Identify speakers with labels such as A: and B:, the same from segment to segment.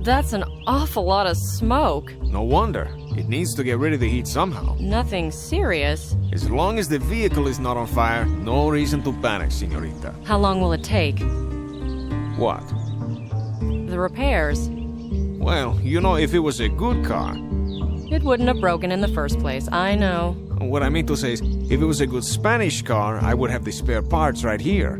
A: That's an awful lot of smoke.
B: No wonder. It needs to get rid of the heat somehow.
A: Nothing serious.
B: As long as the vehicle is not on fire, no reason to panic, señorita.
A: How long will it take?
B: What?
A: The repairs.
B: Well, you know, if it was a good car.
A: It wouldn't have broken in the first place, I know.
B: What I mean to say is, if it was a good Spanish car, I would have the spare parts right here.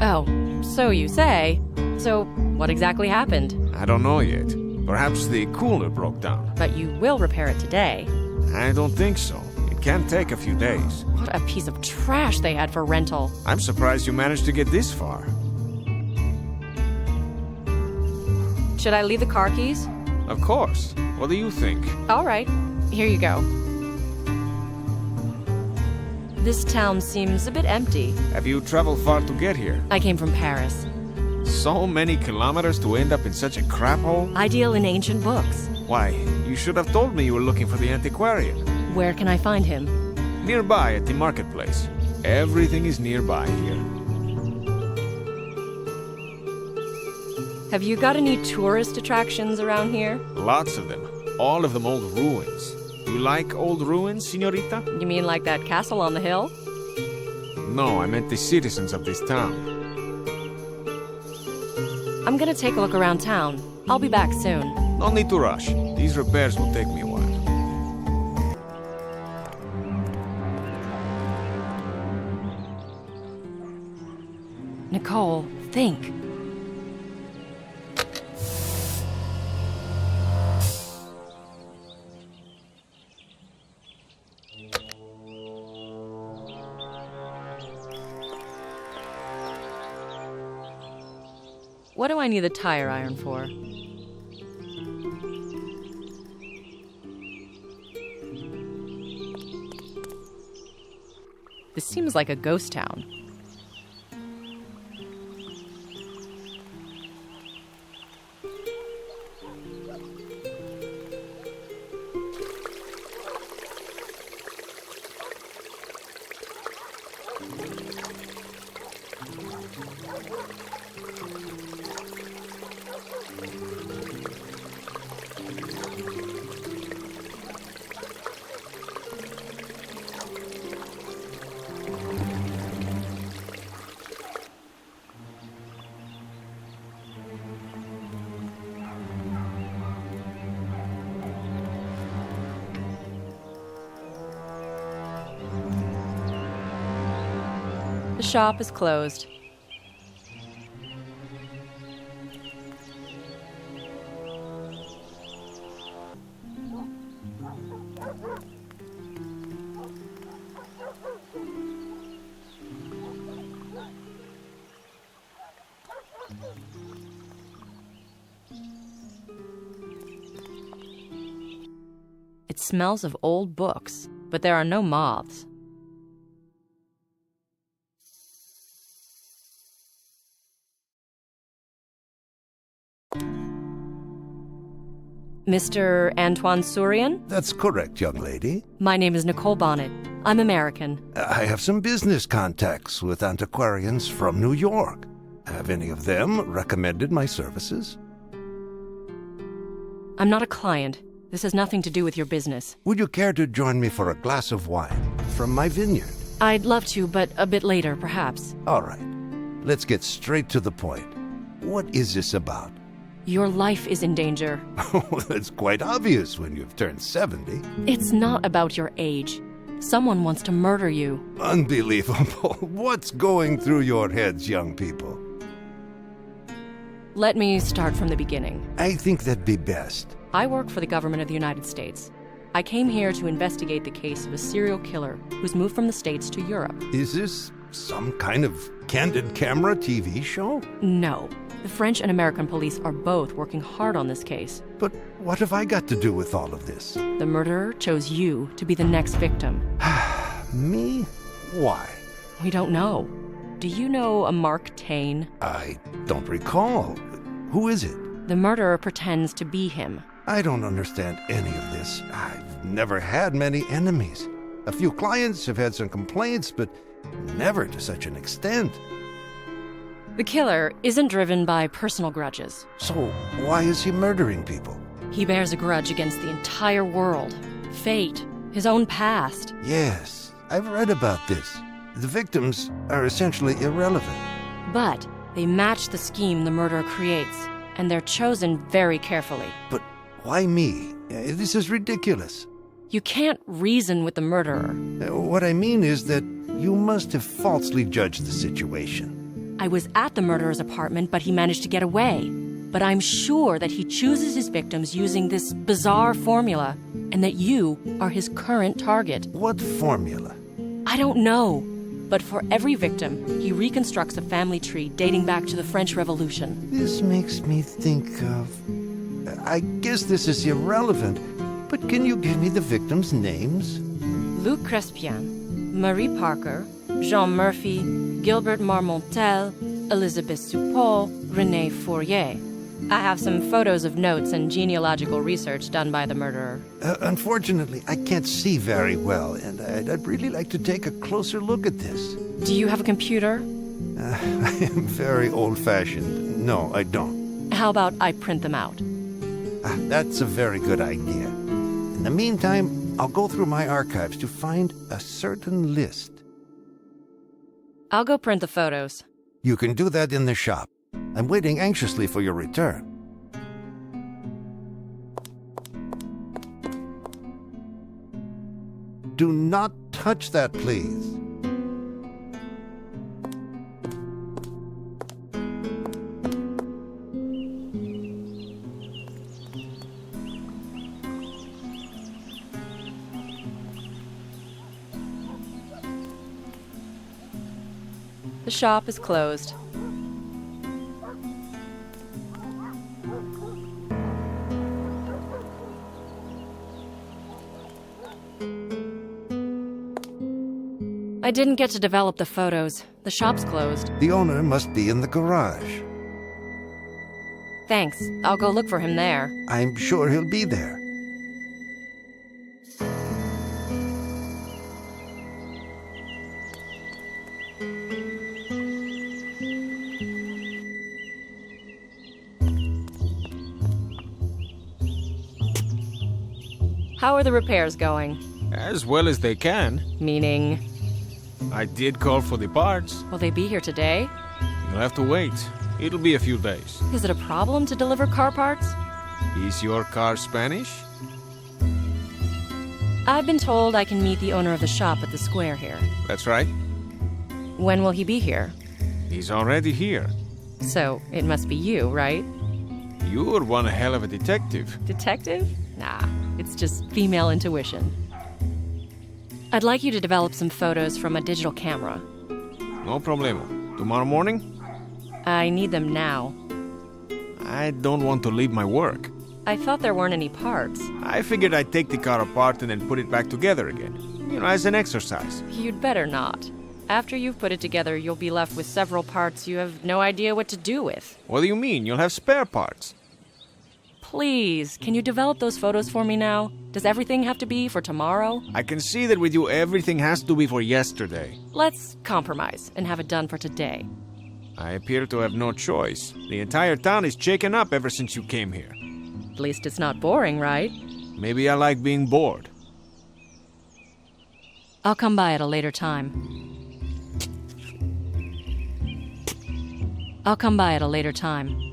A: Oh, so you say. So, what exactly happened?
B: I don't know yet. Perhaps the cooler broke down.
A: But you will repair it today.
B: I don't think so. It can take a few days.
A: What a piece of trash they had for rental.
B: I'm surprised you managed to get this far.
A: Should I leave the car keys?
B: Of course. What do you think?
A: All right, here you go. This town seems a bit empty.
B: Have you traveled far to get here?
A: I came from Paris.
B: So many kilometers to end up in such a crap hole?
A: I deal in ancient books.
B: Why, you should have told me you were looking for the antiquarian.
A: Where can I find him?
B: Nearby at the marketplace. Everything is nearby here.
A: Have you got any tourist attractions around here?
B: Lots of them. All of them old ruins. You like old ruins, señorita?
A: You mean like that castle on the hill?
B: No, I meant the citizens of this town.
A: I'm gonna take a look around town. I'll be back soon.
B: No need to rush. These repairs will take me a while.
A: Nicole, think. What do I need the tire iron for? This seems like a ghost town. The shop is closed. It smells of old books, but there are no moths. Mr. Antoine Sourian?
C: That's correct, young lady.
A: My name is Nicole Bonnet. I'm American.
C: I have some business contacts with antiquarians from New York. Have any of them recommended my services?
A: I'm not a client. This has nothing to do with your business.
C: Would you care to join me for a glass of wine from my vineyard?
A: I'd love to, but a bit later, perhaps.
C: All right. Let's get straight to the point. What is this about?
A: Your life is in danger.
C: Oh, that's quite obvious when you've turned 70.
A: It's not about your age. Someone wants to murder you.
C: Unbelievable. What's going through your heads, young people?
A: Let me start from the beginning.
C: I think that'd be best.
A: I work for the government of the United States. I came here to investigate the case of a serial killer who's moved from the States to Europe.
C: Is this some kind of candid camera TV show?
A: No. The French and American police are both working hard on this case.
C: But what have I got to do with all of this?
A: The murderer chose you to be the next victim.
C: Me? Why?
A: We don't know. Do you know a Mark Twain?
C: I don't recall. Who is it?
A: The murderer pretends to be him.
C: I don't understand any of this. I've never had many enemies. A few clients have had some complaints, but never to such an extent.
A: The killer isn't driven by personal grudges.
C: So why is he murdering people?
A: He bears a grudge against the entire world, fate, his own past.
C: Yes, I've read about this. The victims are essentially irrelevant.
A: But they match the scheme the murderer creates, and they're chosen very carefully.
C: But why me? This is ridiculous.
A: You can't reason with the murderer.
C: What I mean is that you must have falsely judged the situation.
A: I was at the murderer's apartment, but he managed to get away. But I'm sure that he chooses his victims using this bizarre formula, and that you are his current target.
C: What formula?
A: I don't know. But for every victim, he reconstructs a family tree dating back to the French Revolution.
C: This makes me think of... I guess this is irrelevant, but can you give me the victims' names?
A: Luc Crespien, Marie Parker, Jean Murphy, Gilbert Marmontel, Elizabeth Supol, René Fourier. I have some photos of notes and genealogical research done by the murderer.
C: Unfortunately, I can't see very well, and I'd really like to take a closer look at this.
A: Do you have a computer?
C: I am very old-fashioned. No, I don't.
A: How about I print them out?
C: That's a very good idea. In the meantime, I'll go through my archives to find a certain list.
A: I'll go print the photos.
C: You can do that in the shop. I'm waiting anxiously for your return. Do not touch that, please.
A: The shop is closed. I didn't get to develop the photos. The shop's closed.
C: The owner must be in the garage.
A: Thanks. I'll go look for him there.
C: I'm sure he'll be there.
A: How are the repairs going?
B: As well as they can.
A: Meaning,
B: I did call for the parts.
A: will they be here today?
B: You'll have to wait. It'll be a few days.
A: Is it a problem to deliver car parts?
B: Is your car Spanish?
A: I've been told I can meet the owner of the shop at the square here.
B: That's right.
A: When will he be here?
B: He's already here.
A: So, it must be you, right?
B: You're one hell of a detective.
A: Detective? Nah, it's just female intuition. I'd like you to develop some photos from a digital camera.
B: No problemo. Tomorrow morning?
A: I need them now.
B: I don't want to leave my work.
A: I thought there weren't any parts.
B: I figured I'd take the car apart and then put it back together again. You know, as an exercise.
A: You'd better not. After you've put it together, you'll be left with several parts you have no idea what to do with.
B: What do you mean? You'll have spare parts.
A: Please, can you develop those photos for me now? Does everything have to be for tomorrow?
B: I can see that with you everything has to be for yesterday.
A: Let's compromise and have it done for today.
B: I appear to have no choice. The entire town is shaken up ever since you came here.
A: At least it's not boring, right?
B: Maybe I like being bored.
A: I'll come by at a later time. I'll come by at a later time.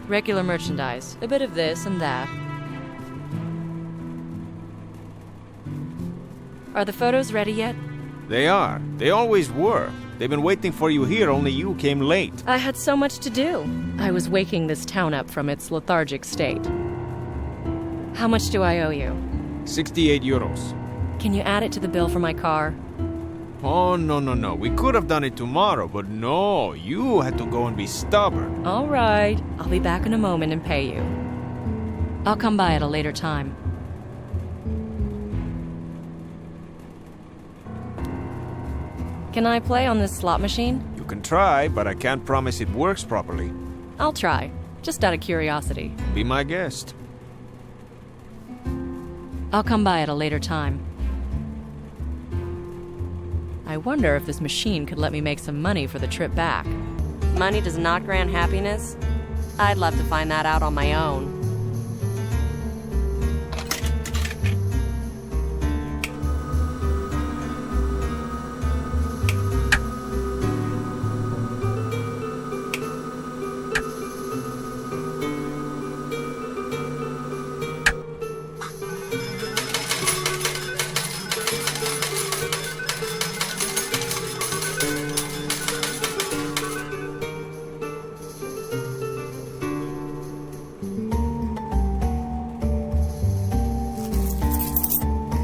A: Regular merchandise, a bit of this and that. Are the photos ready yet?
B: They are. They always were. They've been waiting for you here, only you came late.
A: I had so much to do. I was waking this town up from its lethargic state. How much do I owe you?
B: 68 euros.
A: Can you add it to the bill for my car?
B: Oh, no. We could have done it tomorrow, but no. You had to go and be stubborn.
A: All right. I'll be back in a moment and pay you. I'll come by at a later time. Can I play on this slot machine?
B: You can try, but I can't promise it works properly.
A: I'll try, just out of curiosity.
B: Be my guest.
A: I'll come by at a later time. I wonder if this machine could let me make some money for the trip back. Money does not grant happiness? I'd love to find that out on my own.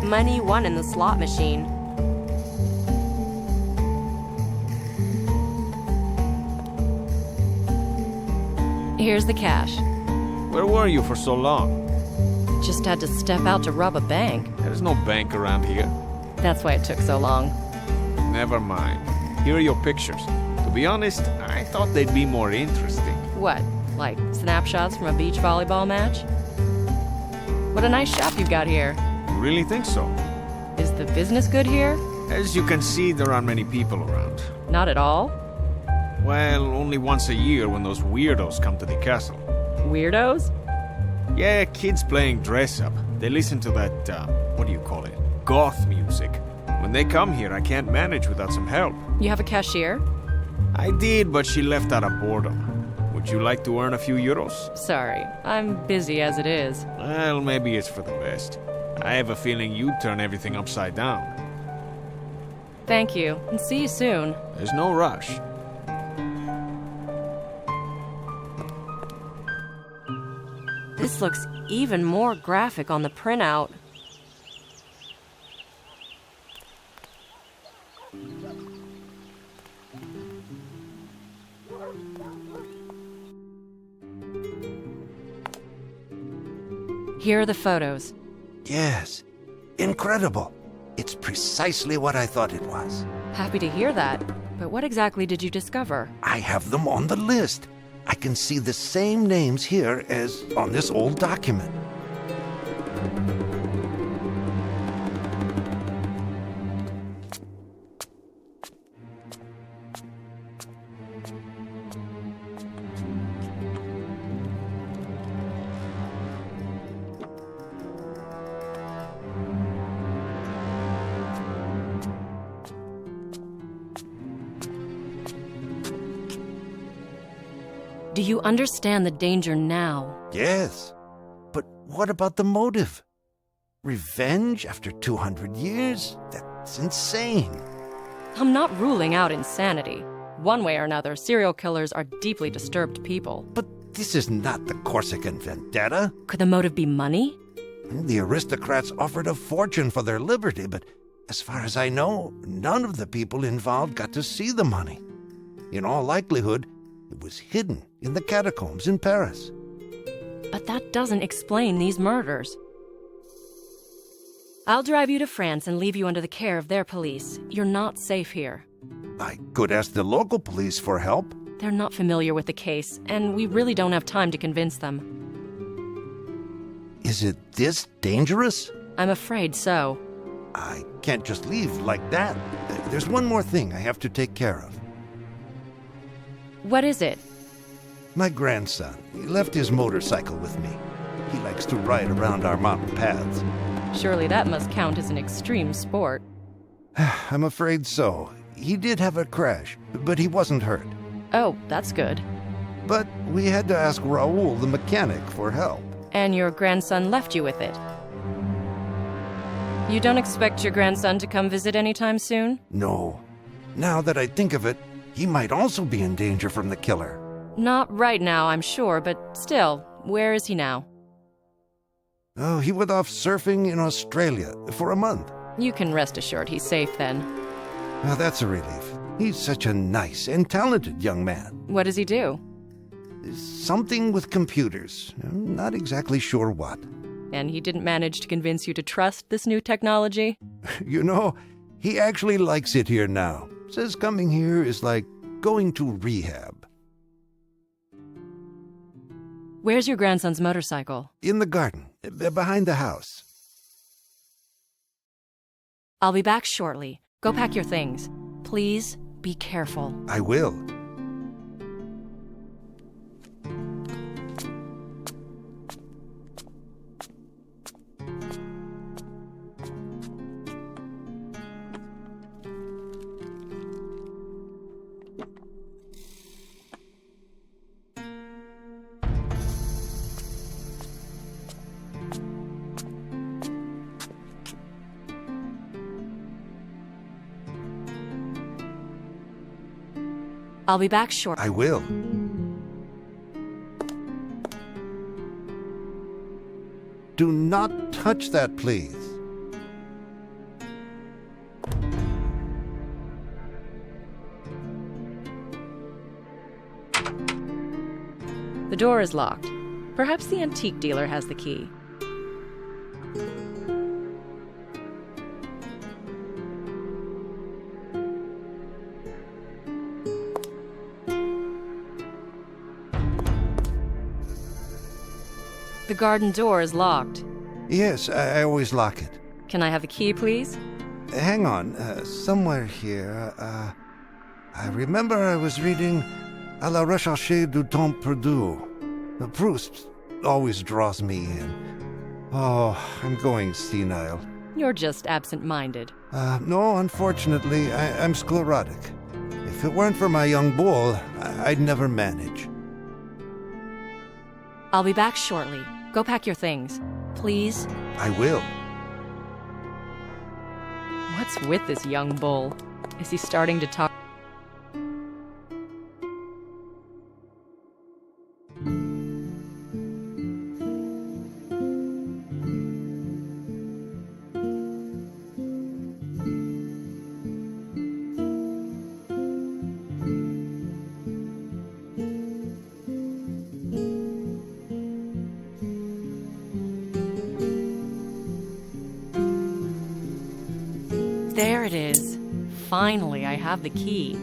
A: Money won in the slot machine. Here's the cash.
B: Where were you for so long?
A: Just had to step out to rob a bank.
B: There's no bank around here.
A: That's why it took so long.
B: Never mind. Here are your pictures. To be honest, I thought they'd be more interesting.
A: What, like snapshots from a beach volleyball match? What a nice shop you've got here.
B: You really think so?
A: Is the business good here?
B: As you can see, there aren't many people around.
A: Not at all.
B: Well, only once a year when those weirdos come to the castle.
A: Weirdos?
B: Yeah, kids playing dress-up. They listen to that, what do you call it? Goth music. When they come here, I can't manage without some help.
A: You have a cashier?
B: I did, but she left out of boredom. Would you like to earn a few euros?
A: Sorry, I'm busy as it is.
B: Well, maybe it's for the best. I have a feeling you'd turn everything upside down.
A: Thank you, and see you soon.
B: There's no rush.
A: This looks even more graphic on the printout. Here are the photos.
C: Yes. Incredible. It's precisely what I thought it was.
A: Happy to hear that. But what exactly did you discover?
C: I have them on the list. I can see the same names here as on this old document.
A: Do you understand the danger now?
C: Yes. But what about the motive? Revenge after 200 years? That's insane.
A: I'm not ruling out insanity. One way or another, serial killers are deeply disturbed people.
C: But this is not the Corsican vendetta.
A: Could the motive be money?
C: The aristocrats offered a fortune for their liberty, but as far as I know, none of the people involved got to see the money. In all likelihood, it was hidden in the catacombs in Paris.
A: But that doesn't explain these murders. I'll drive you to France and leave you under the care of their police. You're not safe here.
C: I could ask the local police for help.
A: They're not familiar with the case, and we really don't have time to convince them.
C: Is it this dangerous?
A: I'm afraid so.
C: I can't just leave like that. There's one more thing I have to take care of.
A: What is it?
C: My grandson. He left his motorcycle with me. He likes to ride around our mountain paths.
A: Surely that must count as an extreme sport.
C: I'm afraid so. He did have a crash, but he wasn't hurt.
A: Oh, that's good.
C: But we had to ask Raoul, the mechanic, for help.
A: And your grandson left you with it. You don't expect your grandson to come visit anytime soon?
C: No. Now that I think of it, he might also be in danger from the killer.
A: Not right now, I'm sure, but still, where is he now?
C: Oh, he went off surfing in Australia for a month.
A: You can rest assured he's safe then.
C: Now that's a relief. He's such a nice and talented young man.
A: What does he do?
C: Something with computers. I'm not exactly sure what.
A: And he didn't manage to convince you to trust this new technology?
C: You know, he actually likes it here now. Says coming here is like going to rehab.
A: Where's your grandson's motorcycle?
C: In the garden, behind the house.
A: I'll be back shortly. Go pack your things. Please be careful.
C: I will.
A: I'll be back shortly.
C: I will. Do not touch that, please.
A: The door is locked. Perhaps the antique dealer has the key. The garden door is locked.
C: Yes, I always lock it.
A: Can I have the key, please?
C: Hang on, somewhere here, I remember I was reading À la recherche du temps perdu. Proust always draws me in. Oh, I'm going senile.
A: You're just absent-minded.
C: No, unfortunately, I'm sclerotic. If it weren't for my young bull, I'd never manage.
A: I'll be back shortly. Go pack your things. Please.
C: I will.
A: What's with this young bull? Is he starting to talk? There it is. Finally, I have the key.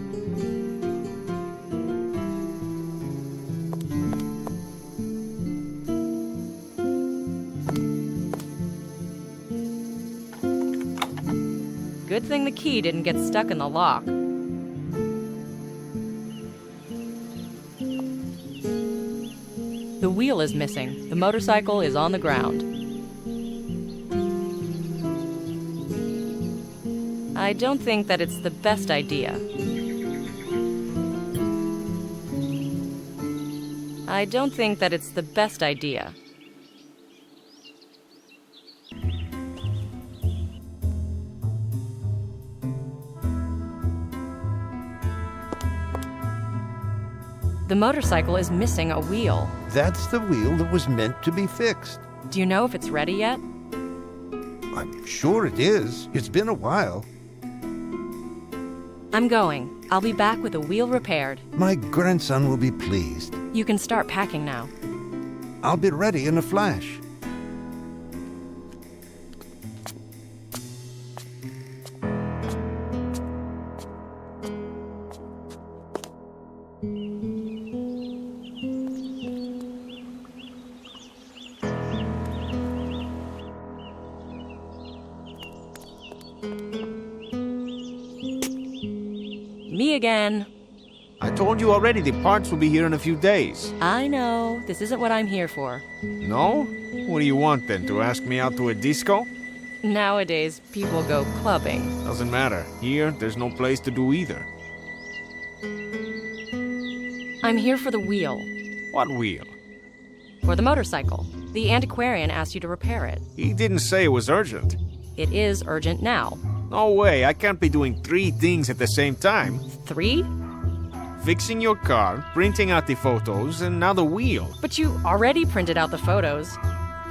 A: Good thing the key didn't get stuck in the lock. The wheel is missing. The motorcycle is on the ground. I don't think that it's the best idea. I don't think that it's the best idea. The motorcycle is missing a wheel.
C: That's the wheel that was meant to be fixed.
A: Do you know if it's ready yet?
C: I'm sure it is. It's been a while.
A: I'm going. I'll be back with the wheel repaired.
C: My grandson will be pleased.
A: You can start packing now.
C: I'll be ready in a flash.
A: Me again.
B: I told you already the parts will be here in a few days.
A: I know. This isn't what I'm here for.
B: No? What do you want then, to ask me out to a disco?
A: Nowadays, people go clubbing.
B: Doesn't matter. Here, there's no place to do either.
A: I'm here for the wheel.
B: What wheel?
A: For the motorcycle. The antiquarian asked you to repair it.
B: He didn't say it was urgent.
A: It is urgent now.
B: No way, I can't be doing 3 things at the same time.
A: 3?
B: Fixing your car, printing out the photos, and now the wheel.
A: But you already printed out the photos.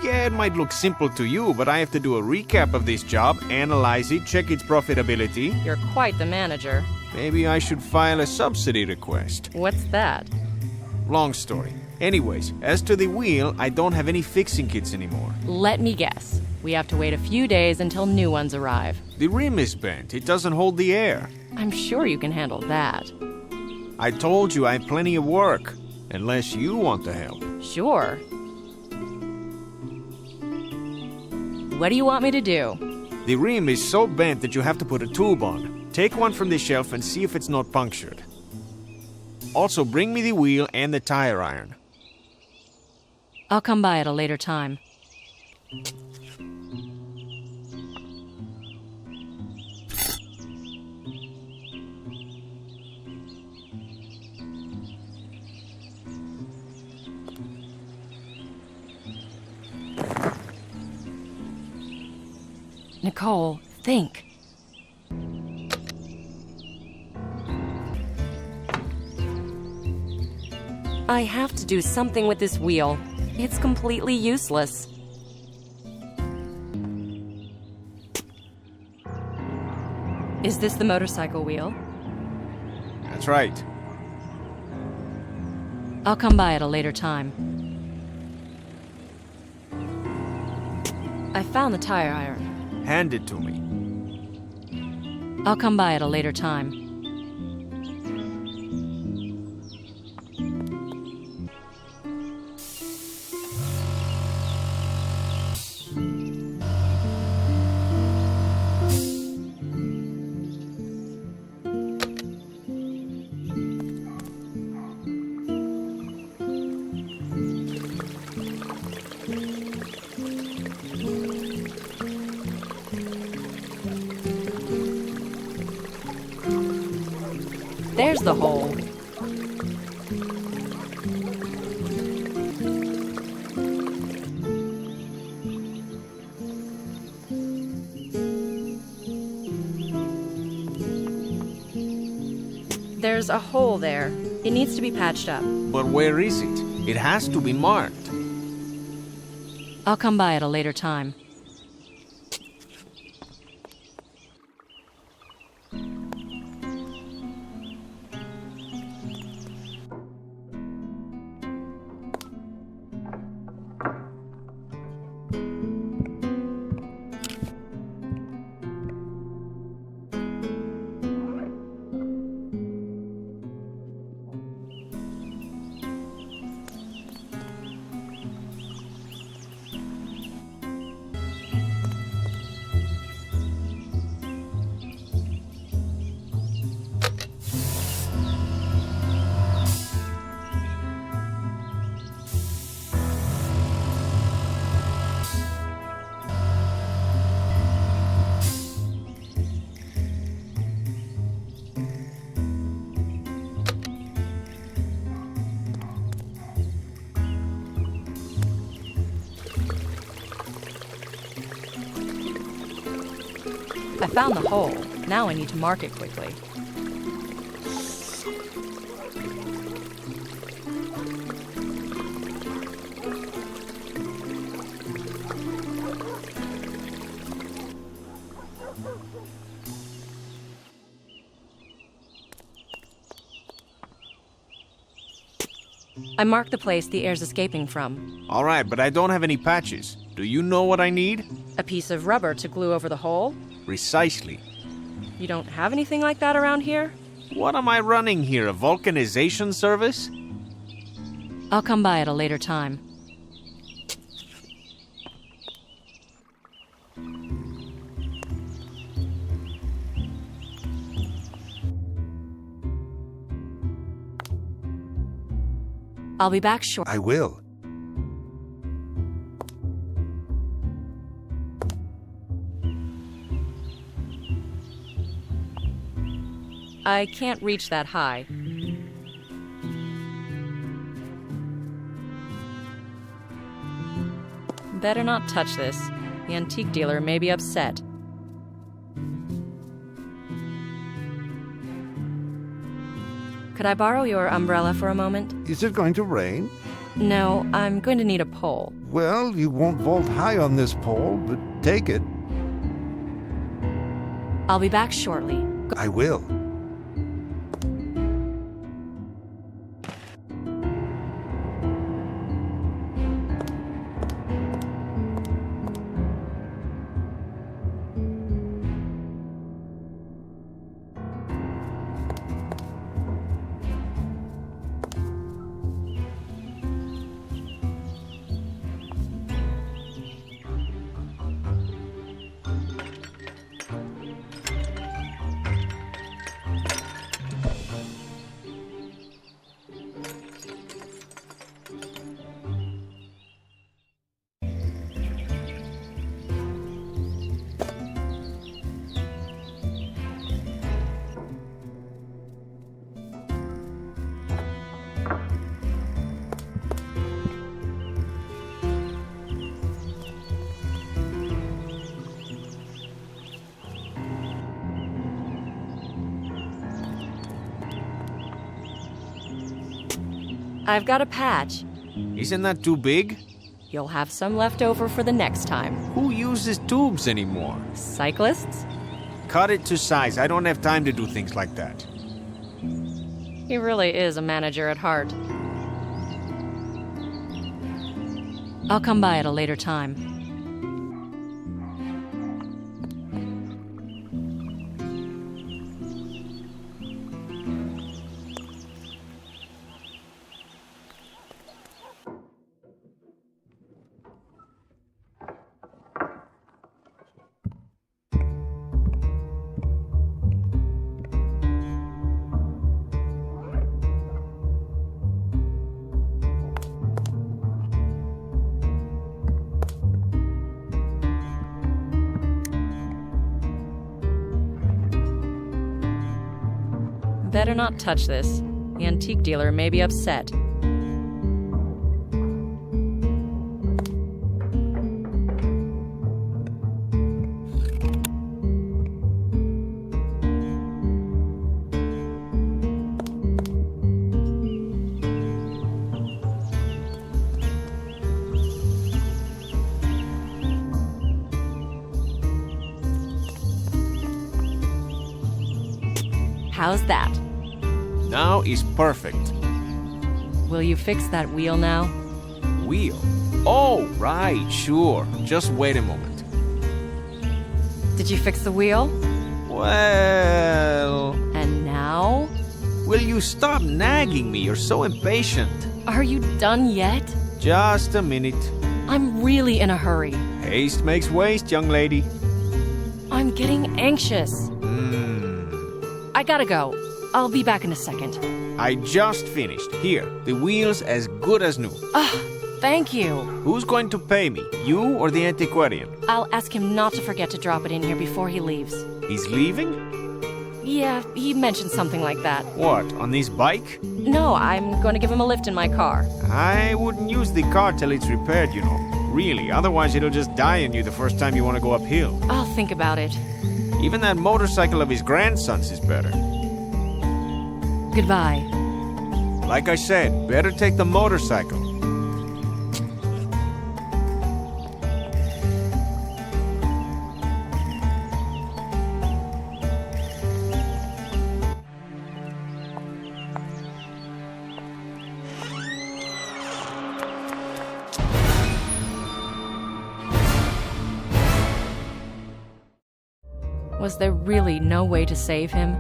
B: Yeah, it might look simple to you, but I have to do a recap of this job, analyze it, check its profitability.
A: You're quite the manager.
B: Maybe I should file a subsidy request.
A: What's that?
B: Long story. Anyways, as to the wheel, I don't have any fixing kits anymore.
A: Let me guess. We have to wait a few days until new ones arrive.
B: The rim is bent. It doesn't hold the air.
A: I'm sure you can handle that.
B: I told you I have plenty of work. Unless you want to help.
A: Sure. What do you want me to do?
B: The rim is so bent that you have to put a tube on. Take one from the shelf and see if it's not punctured. Also, bring me the wheel and the tire iron.
A: I'll come by at a later time. Nicole, think. I have to do something with this wheel. It's completely useless. Is this the motorcycle wheel?
B: That's right.
A: I'll come by at a later time. I found the tire iron.
B: Hand it to me.
A: I'll come by at a later time. There's the hole. There's a hole there. It needs to be patched up.
B: But where is it? It has to be marked.
A: I'll come by at a later time. I found the hole. Now I need to mark it quickly. I marked the place the air's escaping from.
B: All right, but I don't have any patches. Do you know what I need?
A: A piece of rubber to glue over the hole?
B: Precisely.
A: You don't have anything like that around here?
B: What am I running here, a vulcanization service?
A: I'll come by at a later time. I'll be back shortly.
C: I will.
A: I can't reach that high. Better not touch this. The antique dealer may be upset. Could I borrow your umbrella for a moment?
C: Is it going to rain?
A: No, I'm going to need a pole.
C: Well, you won't vault high on this pole, but take it.
A: I'll be back shortly.
C: I will.
A: I've got a patch.
B: Isn't that too big?
A: You'll have some left over for the next time.
B: Who uses tubes anymore?
A: Cyclists?
B: Cut it to size. I don't have time to do things like that.
A: He really is a manager at heart. I'll come by at a later time. Better not touch this. The antique dealer may be upset. How's that?
B: Now is perfect.
A: Will you fix that wheel now?
B: Wheel? Oh, right, sure. Just wait a moment.
A: Did you fix the wheel?
B: Well...
A: And now?
B: Will you stop nagging me? You're so impatient.
A: Are you done yet?
B: Just a minute.
A: I'm really in a hurry.
B: Haste makes waste, young lady.
A: I'm getting anxious. I gotta go. I'll be back in a second.
B: I just finished. Here, the wheel's as good as new.
A: Thank you.
B: Who's going to pay me? You or the antiquarian?
A: I'll ask him not to forget to drop it in here before he leaves.
B: He's leaving?
A: Yeah, he mentioned something like that.
B: What, on this bike?
A: No, I'm going to give him a lift in my car.
B: I wouldn't use the car till it's repaired, you know. Really, otherwise it'll just die on you the first time you want to go uphill.
A: I'll think about it.
B: Even that motorcycle of his grandson's is better.
A: Goodbye.
B: Like I said, better take the motorcycle.
A: Was there really no way to save him?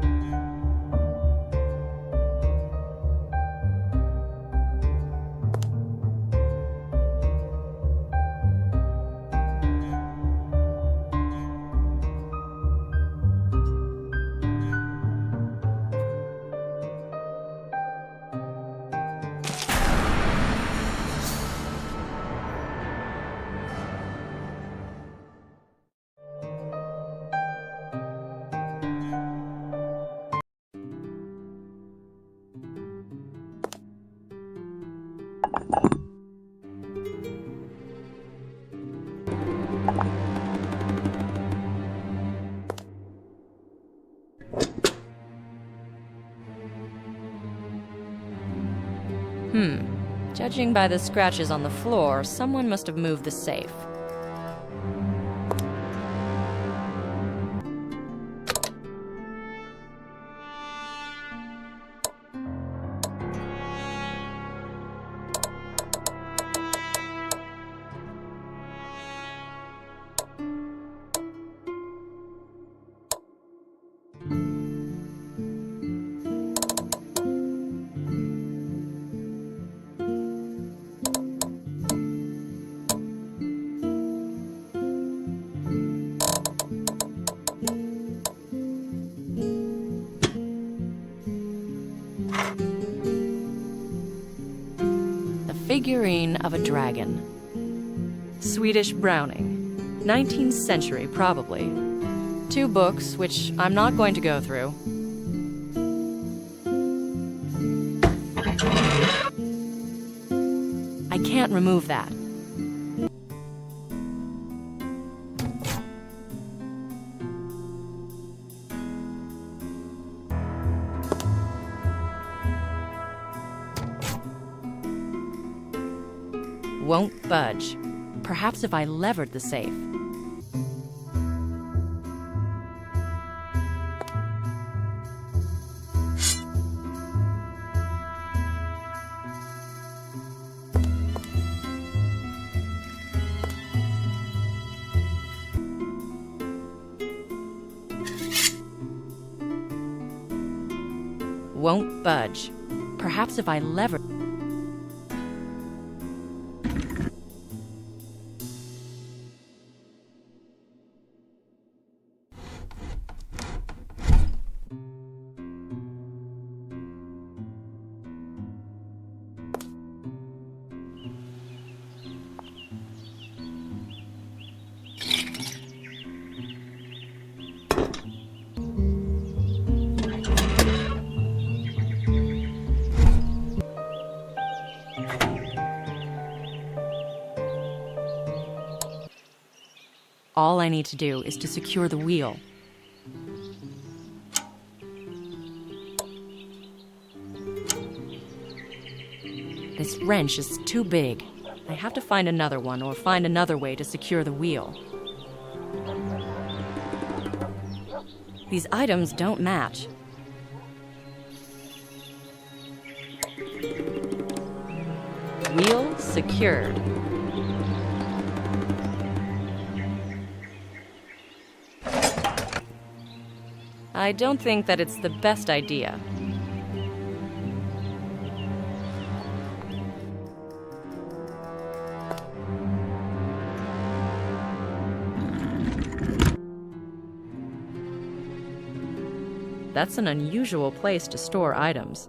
A: Judging by the scratches on the floor, someone must have moved the safe. Figurine of a dragon. Swedish Browning. 19th century, probably. 2 books, which I'm not going to go through. I can't remove that. Won't budge. Perhaps if I levered the safe. Won't budge. Perhaps if I lever... All I need to do is to secure the wheel. This wrench is too big. I have to find another one or find another way to secure the wheel. These items don't match. Wheel secured. I don't think that it's the best idea. That's an unusual place to store items.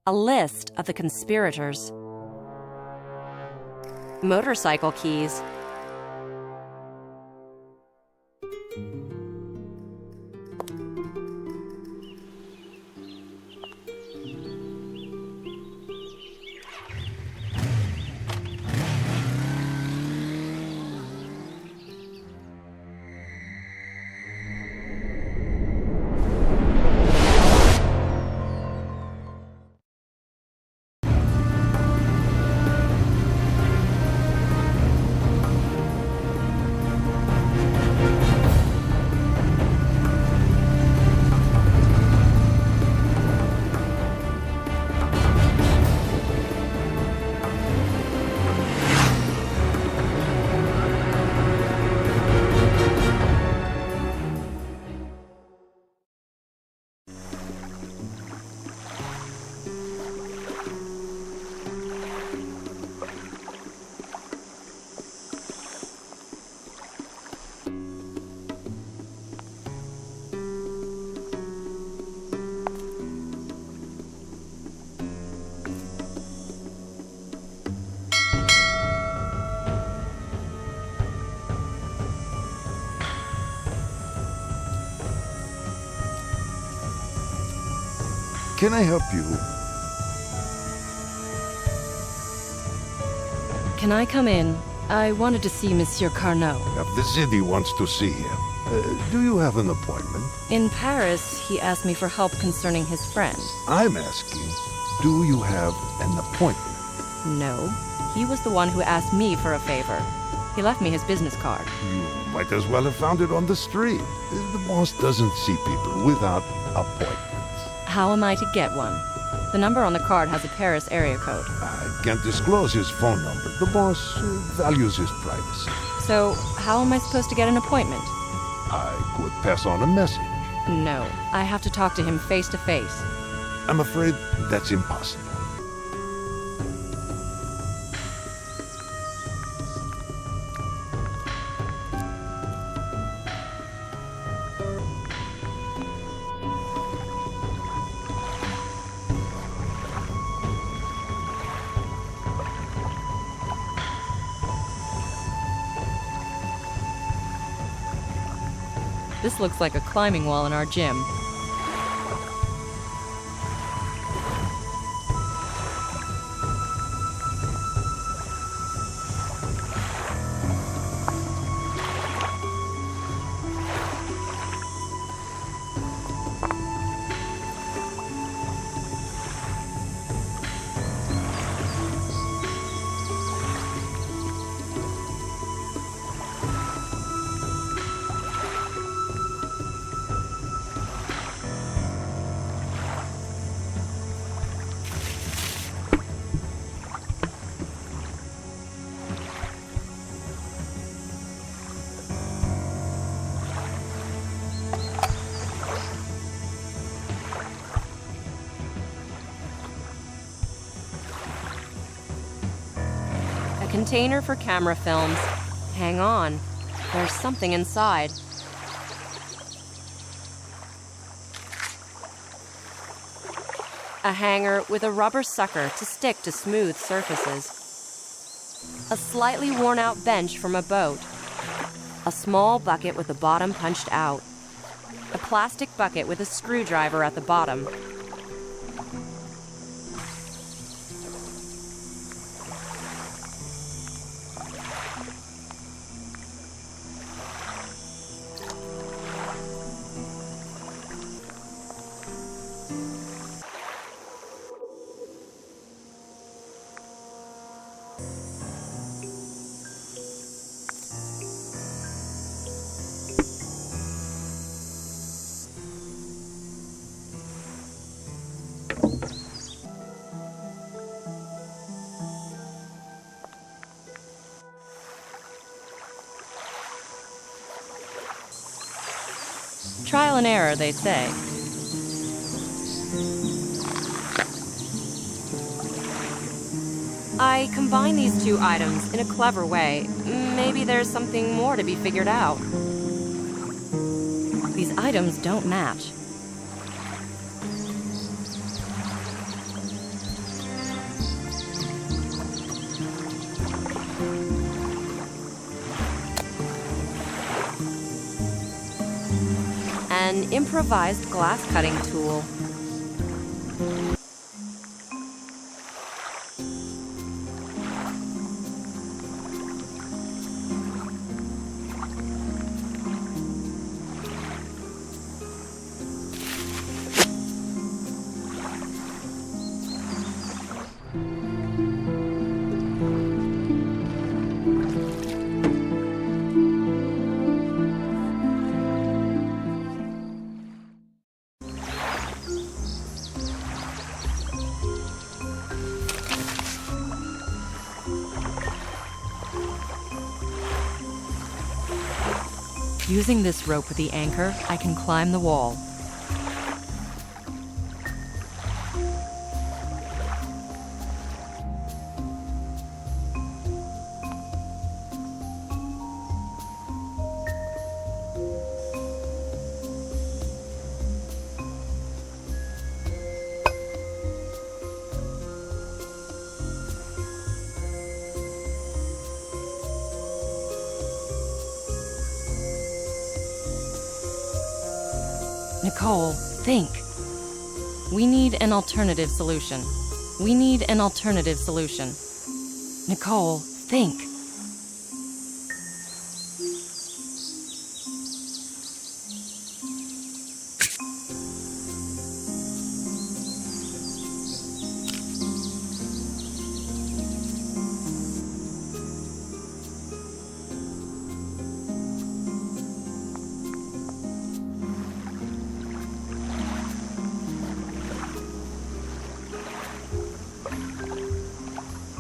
A: A list of the conspirators. Motorcycle keys.
C: Can I help you?
A: Can I come in? I wanted to see Monsieur Carnot.
C: The city wants to see him. Do you have an appointment?
A: In Paris, he asked me for help concerning his friend.
C: I'm asking, do you have an appointment?
A: No. He was the one who asked me for a favor. He left me his business card.
C: You might as well have found it on the street. The boss doesn't see people without appointments.
A: How am I to get one? The number on the card has a Paris area code.
C: I can't disclose his phone number. The boss values his privacy.
A: So, how am I supposed to get an appointment?
C: I could pass on a message.
A: No, I have to talk to him face to face.
C: I'm afraid that's impossible.
A: This looks like a climbing wall in our gym. container for camera films. Hang on, there's something inside. A hanger with a rubber sucker to stick to smooth surfaces. A slightly worn-out bench from a boat. A small bucket with the bottom punched out. A plastic bucket with a screwdriver at the bottom. Trial and error, they say. I combine these two items in a clever way. Maybe there's something more to be figured out. These items don't match. An improvised glass cutting tool. Using this rope with the anchor, I can climb the wall. Nicole, think. We need an alternative solution. We need an alternative solution. Nicole, think.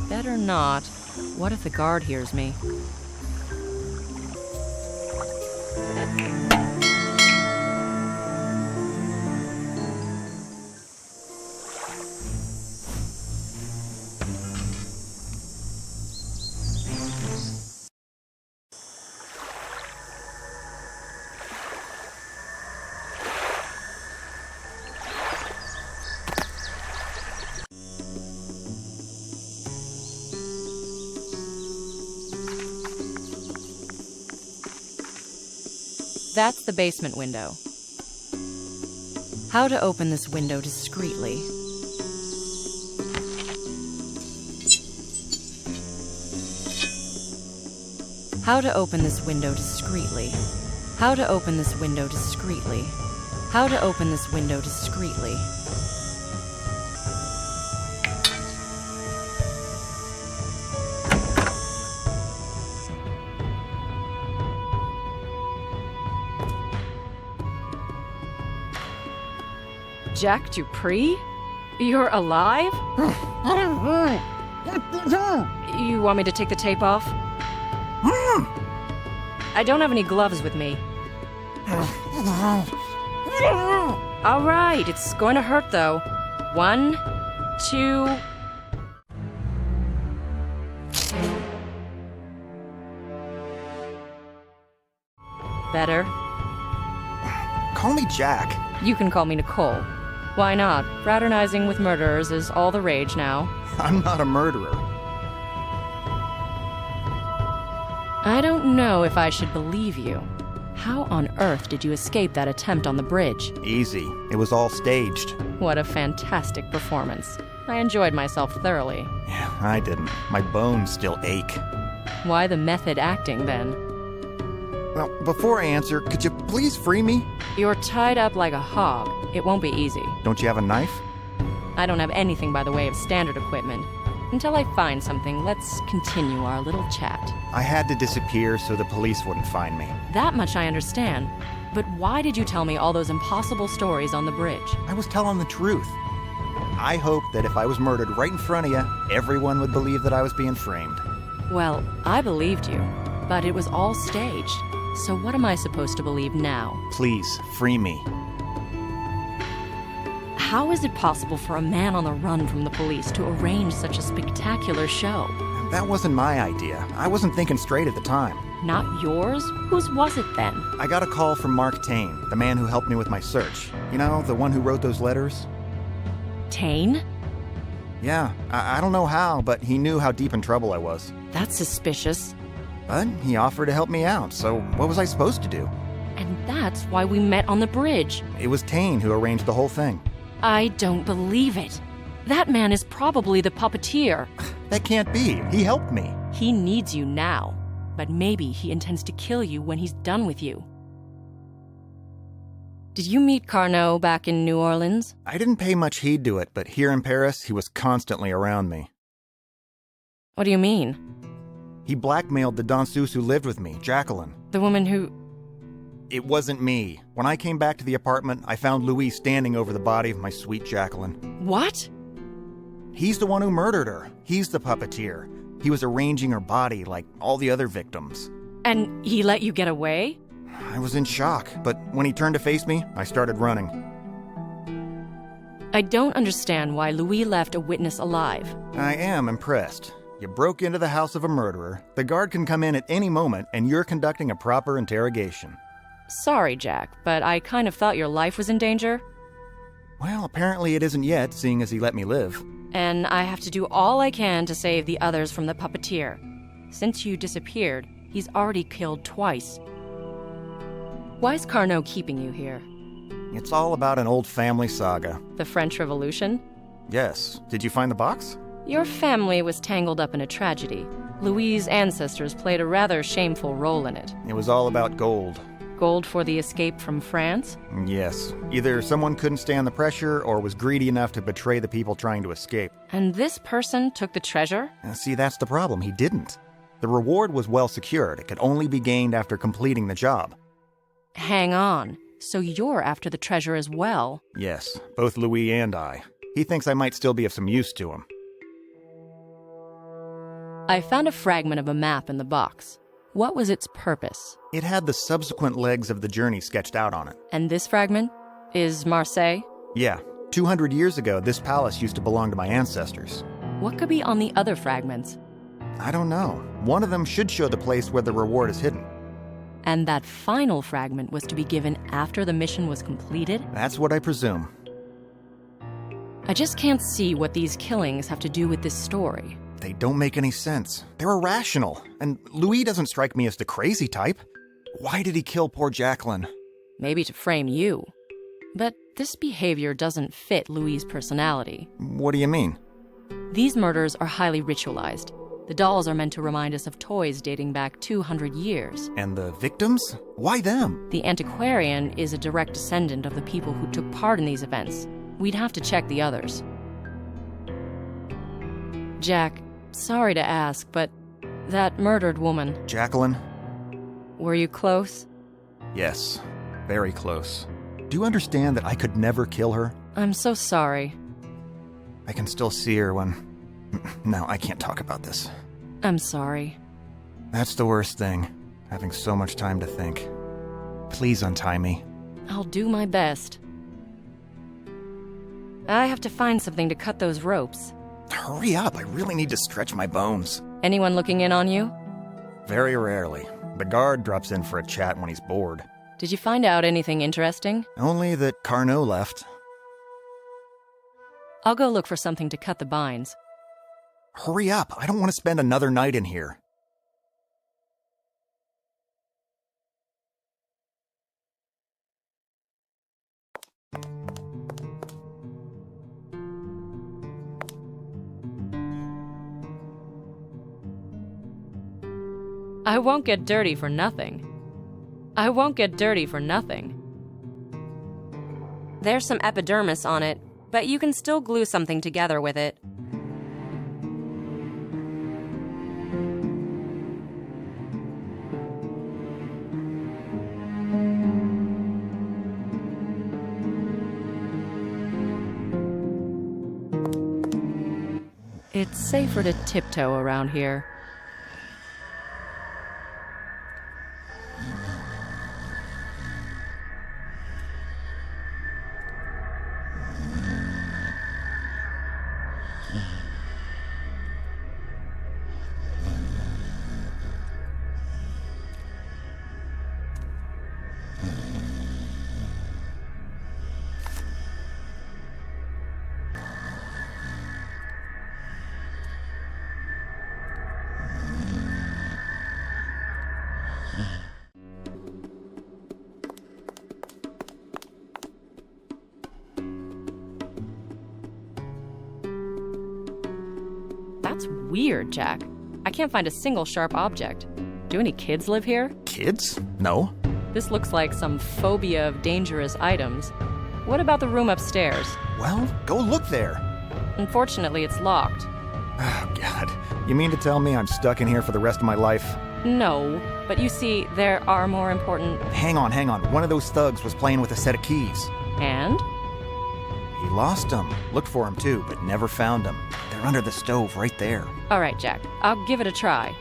A: Better not. What if the guard hears me? That's the basement window. How to open this window discreetly. How to open this window discreetly. How to open this window discreetly. How to open this window discreetly. Jack Dupree? You're alive? You want me to take the tape off? I don't have any gloves with me. All right, it's going to hurt though. 1, 2... Better?
D: Call me Jack.
A: You can call me Nicole. Why not? Fraternizing with murderers is all the rage now.
D: I'm not a murderer.
A: I don't know if I should believe you. How on earth did you escape that attempt on the bridge?
D: Easy. It was all staged.
A: What a fantastic performance. I enjoyed myself thoroughly.
D: Yeah, I didn't. My bones still ache.
A: Why the method acting, then?
D: Well, before I answer, could you please free me?
A: You're tied up like a hog. It won't be easy.
D: Don't you have a knife?
A: I don't have anything by the way of standard equipment. Until I find something, let's continue our little chat.
D: I had to disappear so the police wouldn't find me.
A: That much I understand. But why did you tell me all those impossible stories on the bridge?
D: I was telling the truth. I hoped that if I was murdered right in front of you, everyone would believe that I was being framed.
A: Well, I believed you, but it was all staged. So what am I supposed to believe now?
D: Please, free me.
A: How is it possible for a man on the run from the police to arrange such a spectacular show?
D: That wasn't my idea. I wasn't thinking straight at the time.
A: Not yours? Whose was it then?
D: I got a call from Mark Tane, the man who helped me with my search. You know, the one who wrote those letters?
A: Tane?
D: Yeah, I don't know how, but he knew how deep in trouble I was.
A: That's suspicious.
D: But he offered to help me out, so what was I supposed to do?
A: And that's why we met on the bridge.
D: It was Tane who arranged the whole thing.
A: I don't believe it. That man is probably the puppeteer.
D: That can't be. He helped me.
A: He needs you now, but maybe he intends to kill you when he's done with you. Did you meet Carnot back in New Orleans?
D: I didn't pay much heed to it, but here in Paris, he was constantly around me.
A: What do you mean?
D: He blackmailed the danseuse who lived with me, Jacqueline.
A: The woman who...
D: It wasn't me. When I came back to the apartment, I found Louis standing over the body of my sweet Jacqueline.
A: What?
D: He's the one who murdered her. He's the puppeteer. He was arranging her body like all the other victims.
A: And he let you get away?
D: I was in shock, but when he turned to face me, I started running.
A: I don't understand why Louis left a witness alive.
D: I am impressed. You broke into the house of a murderer, the guard can come in at any moment, and you're conducting a proper interrogation.
A: Sorry, Jack, but I kind of thought your life was in danger.
D: Well, apparently it isn't yet, seeing as he let me live.
A: And I have to do all I can to save the others from the puppeteer. Since you disappeared, he's already killed twice. Why is Carnot keeping you here?
D: It's all about an old family saga.
A: The French Revolution?
D: Yes. Did you find the box?
A: Your family was tangled up in a tragedy. Louis' ancestors played a rather shameful role in it.
D: It was all about gold.
A: Gold for the escape from France?
D: Yes. Either someone couldn't stand the pressure or was greedy enough to betray the people trying to escape.
A: And this person took the treasure?
D: See, that's the problem. He didn't. The reward was well secured. It could only be gained after completing the job.
A: Hang on. So you're after the treasure as well?
D: Yes, both Louis and I. He thinks I might still be of some use to him.
A: I found a fragment of a map in the box. What was its purpose?
D: It had the subsequent legs of the journey sketched out on it.
A: And this fragment is Marseilles?
D: Yeah. 200 years ago, this palace used to belong to my ancestors.
A: What could be on the other fragments?
D: I don't know. One of them should show the place where the reward is hidden.
A: And that final fragment was to be given after the mission was completed?
D: That's what I presume.
A: I just can't see what these killings have to do with this story.
D: They don't make any sense. They're irrational. And Louis doesn't strike me as the crazy type. Why did he kill poor Jacqueline?
A: Maybe to frame you. But this behavior doesn't fit Louis' personality.
D: What do you mean?
A: These murders are highly ritualized. The dolls are meant to remind us of toys dating back 200 years.
D: And the victims? Why them?
A: The antiquarian is a direct descendant of the people who took part in these events. We'd have to check the others. Jack, sorry to ask, but that murdered woman...
D: Jacqueline?
A: Were you close?
D: Yes, very close. Do you understand that I could never kill her?
A: I'm so sorry.
D: I can still see her when... No, I can't talk about this.
A: I'm sorry.
D: That's the worst thing, having so much time to think. Please untie me.
A: I'll do my best. I have to find something to cut those ropes.
D: Hurry up, I really need to stretch my bones.
A: Anyone looking in on you?
D: Very rarely. The guard drops in for a chat when he's bored.
A: Did you find out anything interesting?
D: Only that Carnot left.
A: I'll go look for something to cut the binds.
D: Hurry up, I don't want to spend another night in here.
A: I won't get dirty for nothing. I won't get dirty for nothing. There's some epidermis on it, but you can still glue something together with it. It's safer to tiptoe around here. That's weird, Jack. I can't find a single sharp object. Do any kids live here?
D: Kids? No.
A: This looks like some phobia of dangerous items. What about the room upstairs?
D: Well, go look there.
A: Unfortunately, it's locked.
D: Oh, God. You mean to tell me I'm stuck in here for the rest of my life?
A: No, but you see, there are more important...
D: Hang on. One of those thugs was playing with a set of keys.
A: And?
D: He lost them. Looked for them too, but never found them. They're under the stove right there.
A: All right, Jack. I'll give it a try.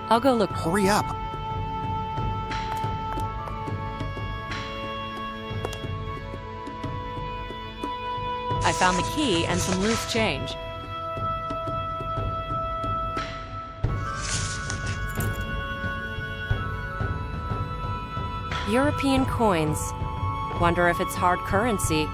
A: I'll go look.
D: Hurry up.
A: I found the key and some loose change. European coins. Wonder if it's hard currency.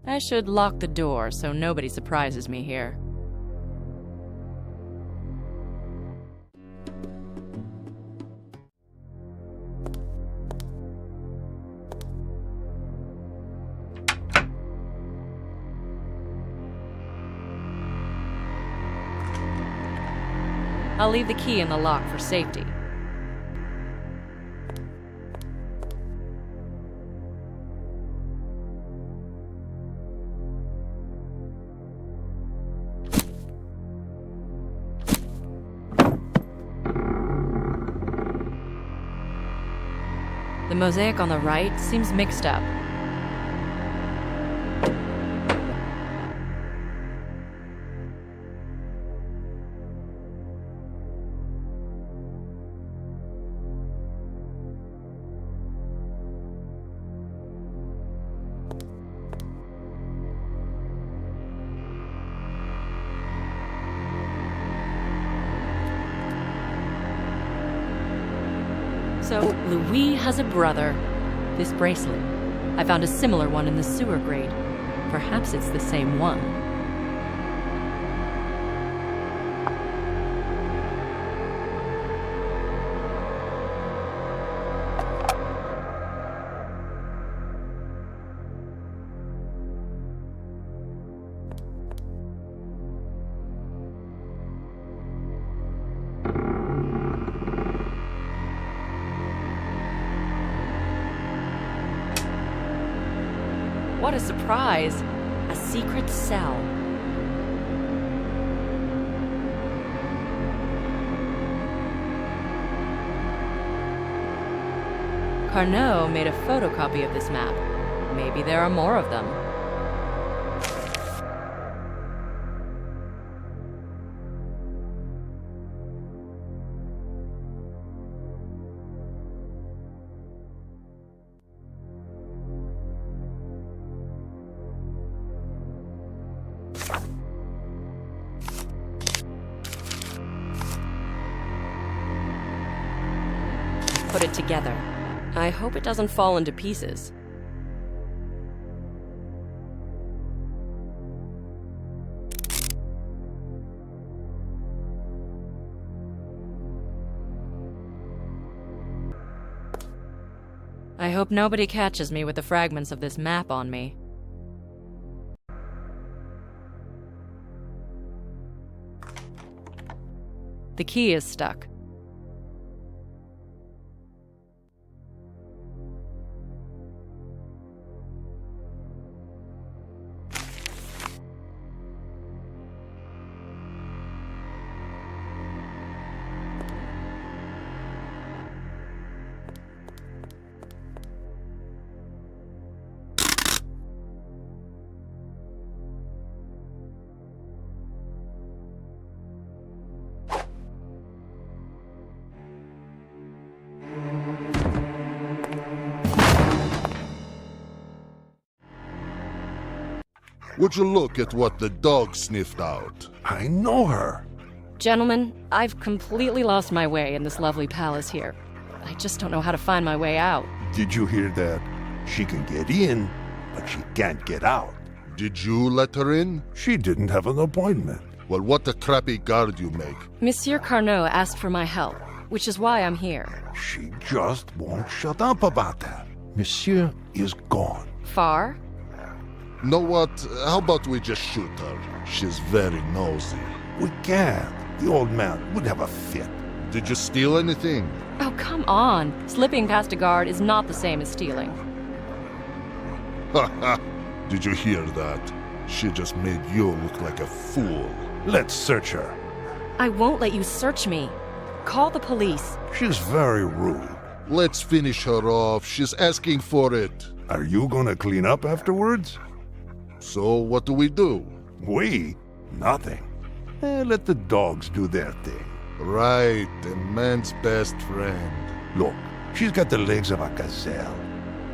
A: I should lock the door so nobody surprises me here. I'll leave the key in the lock for safety. The mosaic on the right seems mixed up. So, Louis has a brother. This bracelet. I found a similar one in the sewer grate. Perhaps it's the same one. What a surprise! A secret cell. Carnot made a photocopy of this map. Maybe there are more of them. Put it together. I hope it doesn't fall into pieces. I hope nobody catches me with the fragments of this map on me. The key is stuck.
E: Would you look at what the dog sniffed out?
C: I know her.
A: Gentlemen, I've completely lost my way in this lovely palace here. I just don't know how to find my way out.
C: Did you hear that? She can get in, but she can't get out.
E: Did you let her in?
C: She didn't have an appointment.
E: Well, what a crappy guard you make.
A: Monsieur Carnot asked for my help, which is why I'm here.
C: She just won't shut up about that. Monsieur is gone.
A: Far?
E: Know what? How about we just shoot her? She's very nosy.
C: We can't. The old man would have a fit.
E: Did you steal anything?
A: Oh, come on. Slipping past a guard is not the same as stealing.
E: Ha ha! Did you hear that? She just made you look like a fool.
C: Let's search her.
A: I won't let you search me. Call the police.
C: She's very rude.
E: Let's finish her off. She's asking for it.
C: Are you gonna clean up afterwards?
E: So what do we do?
C: We? Nothing. Let the dogs do their thing.
E: Right, a man's best friend.
C: Look, she's got the legs of a gazelle.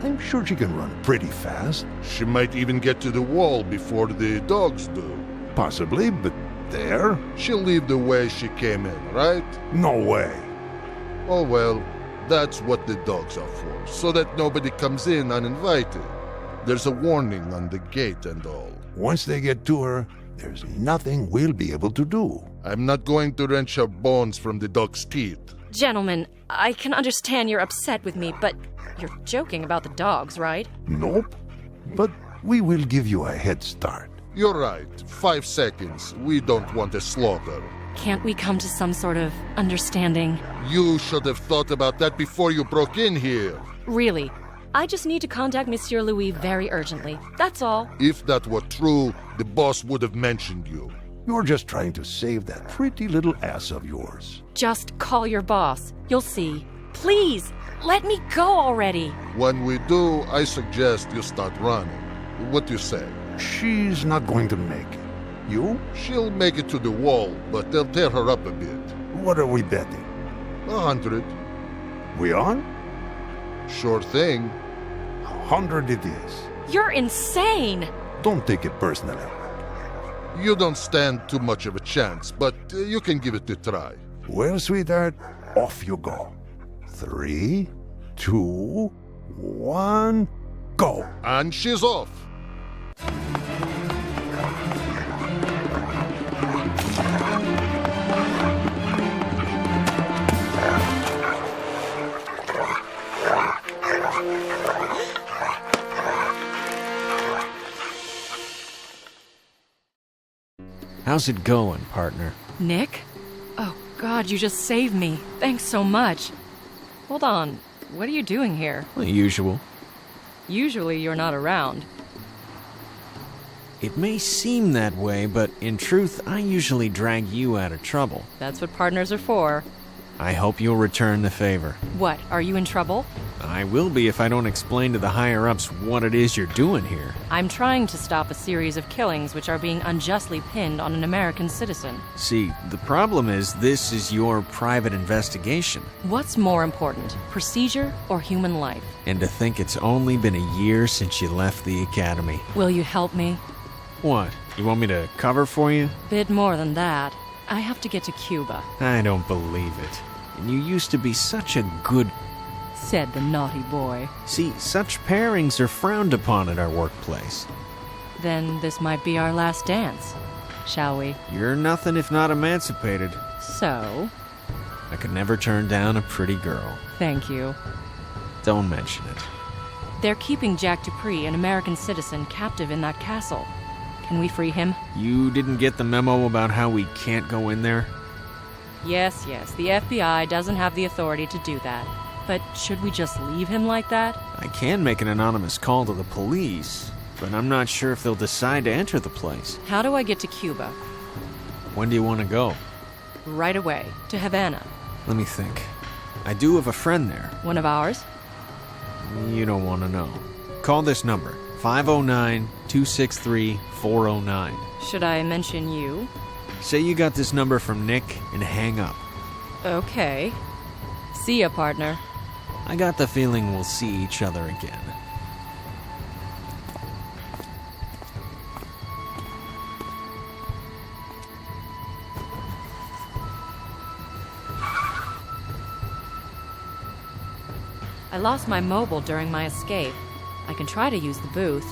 C: I'm sure she can run pretty fast.
E: She might even get to the wall before the dogs do.
C: Possibly, but there?
E: She'll leave the way she came in, right?
C: No way.
E: Oh well, that's what the dogs are for, so that nobody comes in uninvited. There's a warning on the gate and all.
C: Once they get to her, there's nothing we'll be able to do.
E: I'm not going to wrench her bones from the dog's teeth.
A: Gentlemen, I can understand you're upset with me, but you're joking about the dogs, right?
C: Nope. But we will give you a head start.
E: You're right. 5 seconds. We don't want a slaughter.
A: Can't we come to some sort of understanding?
E: You should have thought about that before you broke in here.
A: Really, I just need to contact Monsieur Louis very urgently. That's all.
E: If that were true, the boss would have mentioned you.
C: You're just trying to save that pretty little ass of yours.
A: Just call your boss. You'll see. Please, let me go already.
E: When we do, I suggest you start running. What do you say?
C: She's not going to make it. You?
E: She'll make it to the wall, but they'll tear her up a bit.
C: What are we betting?
E: 100.
C: We on?
E: Sure thing.
C: 100 it is.
A: You're insane.
C: Don't take it personally.
E: You don't stand too much of a chance, but you can give it a try.
C: Well, sweetheart, off you go. 3, 2, 1, go.
E: And she's off.
B: How's it going, partner?
A: Nick? Oh, God, you just saved me. Thanks so much. Hold on. What are you doing here?
B: The usual.
A: Usually you're not around.
B: It may seem that way, but in truth, I usually drag you out of trouble.
A: That's what partners are for.
B: I hope you'll return the favor.
A: What, are you in trouble?
B: I will be if I don't explain to the higher-ups what it is you're doing here.
A: I'm trying to stop a series of killings which are being unjustly pinned on an American citizen.
B: See, the problem is this is your private investigation.
A: What's more important, procedure or human life?
B: And to think it's only been a year since you left the academy.
A: Will you help me?
B: What? You want me to cover for you?
A: Bit more than that. I have to get to Cuba,
B: I don't believe it. And you used to be such a good...
A: said the naughty boy.
B: See, such pairings are frowned upon at our workplace.
A: Then this might be our last dance, shall we?
B: You're nothing if not emancipated.
A: So?
B: I could never turn down a pretty girl.
A: Thank you.
B: Don't mention it.
A: They're keeping Jack Dupree, an American citizen, captive in that castle. Can we free him?
B: You didn't get the memo about how we can't go in there?
A: Yes, the FBI doesn't have the authority to do that. But should we just leave him like that?
B: I can make an anonymous call to the police, but I'm not sure if they'll decide to enter the place.
A: How do I get to Cuba?
B: When do you want to go?
A: Right away, to Havana.
B: Let me think. I do have a friend there.
A: One of ours?
B: You don't want to know. Call this number, 509-263-409.
A: Should I mention you?
B: Say you got this number from Nick and hang up.
A: Okay. See ya, partner.
B: I got the feeling we'll see each other again.
A: I lost my mobile during my escape. I can try to use the booth.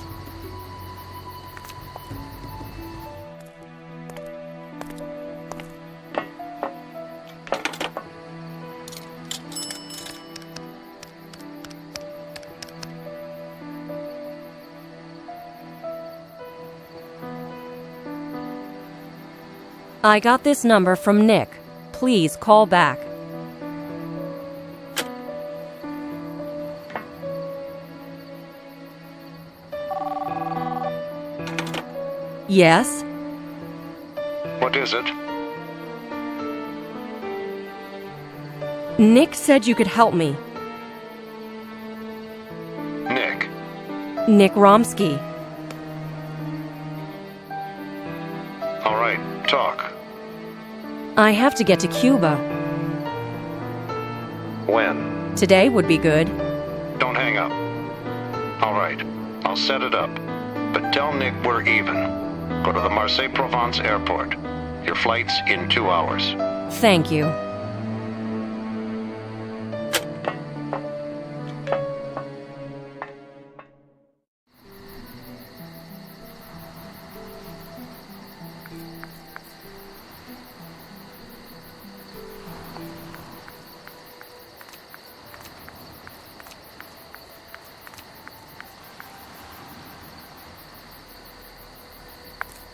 A: I got this number from Nick. Please call back. Yes?
F: What is it?
A: Nick said you could help me.
F: Nick.
A: Nick Romsky.
F: All right, talk.
A: I have to get to Cuba.
F: When?
A: Today would be good.
F: Don't hang up. All right, I'll set it up. But tell Nick we're even. Go to the Marseilles Provence airport. Your flight's in 2 hours.
A: Thank you.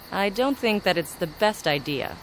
A: I don't think that it's the best idea